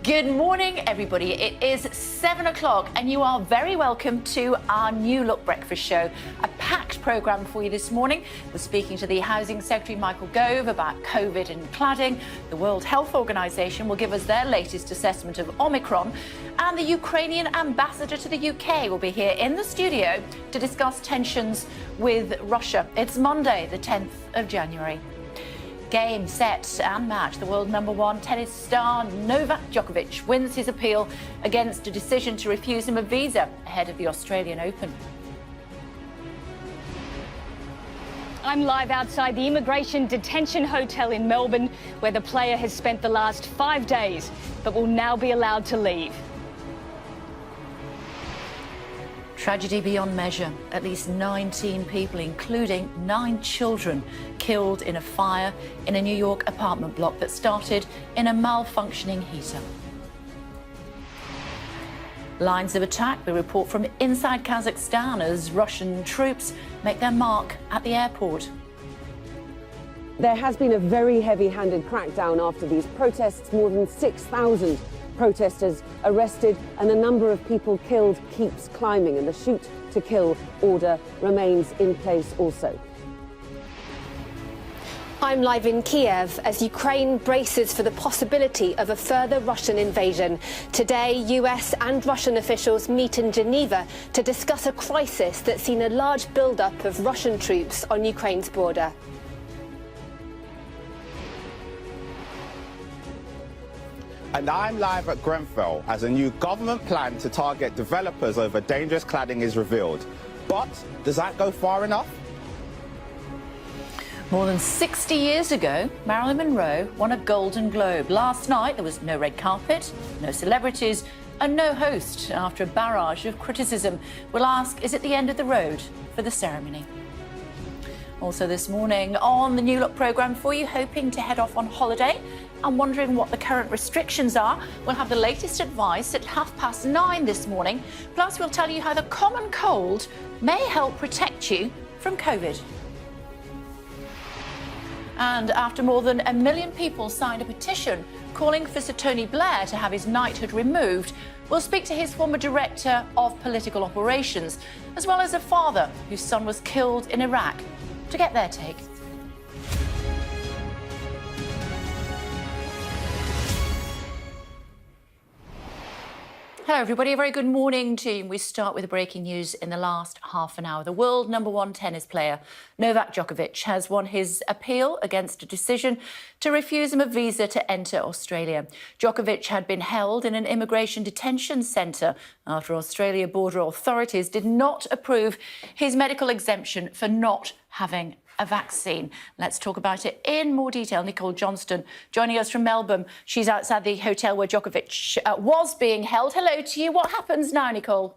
Good morning, everybody. It is 7 o'clock and you are very welcome to our New Look Breakfast Show. A packed programme for you this morning. We're speaking to the Housing Secretary, Michael Gove, about COVID and cladding. The World Health Organization will give us their latest assessment of Omicron. And the Ukrainian ambassador to the UK will be here in the studio to discuss tensions with Russia. It's Monday, the 10th of January. Game, set and match. The world #1 tennis star Novak Djokovic wins his appeal against a decision to refuse him a visa ahead of the Australian Open. I'm live outside the Immigration Detention Hotel in Melbourne, where the player has spent the last 5 days, but will now be allowed to leave. Tragedy beyond measure. At least 19 people, including 9 children, killed in a fire in a New York apartment block that started in a malfunctioning heater. Lines of attack, we report from inside Kazakhstan as Russian troops make their mark at the airport. There has been a very heavy-handed crackdown after these protests. More than 6,000 protesters arrested and the number of people killed keeps climbing, and the shoot-to-kill order remains in place also. I'm live in Kiev as Ukraine braces for the possibility of a further Russian invasion. Today, US and Russian officials meet in Geneva to discuss a crisis that's seen a large build-up of Russian troops on Ukraine's border. And I'm live at Grenfell as a new government plan to target developers over dangerous cladding is revealed. But does that go far enough? More than 60 years ago, Marilyn Monroe won a Golden Globe. Last night, there was no red carpet, no celebrities, and no host after a barrage of criticism. We'll ask, is it the end of the road for the ceremony? Also this morning on the New Look programme for you, hoping to head off on holiday and wondering what the current restrictions are. We'll have the latest advice at 9:30 this morning. Plus, we'll tell you how the common cold may help protect you from COVID. And after more than 1 million people signed a petition calling for Sir Tony Blair to have his knighthood removed, we'll speak to his former director of political operations, as well as a father whose son was killed in Iraq, to get their take. Hello everybody, a very good morning to you. We start with the breaking news in the last half an hour. The world #1 tennis player Novak Djokovic has won his appeal against a decision to refuse him a visa to enter Australia. Djokovic had been held in an immigration detention centre after Australia border authorities did not approve his medical exemption for not having a vaccine. Let's talk about it in more detail. Nicole Johnston joining us from Melbourne. She's outside the hotel where Djokovic was being held. Hello to you. What happens now, Nicole?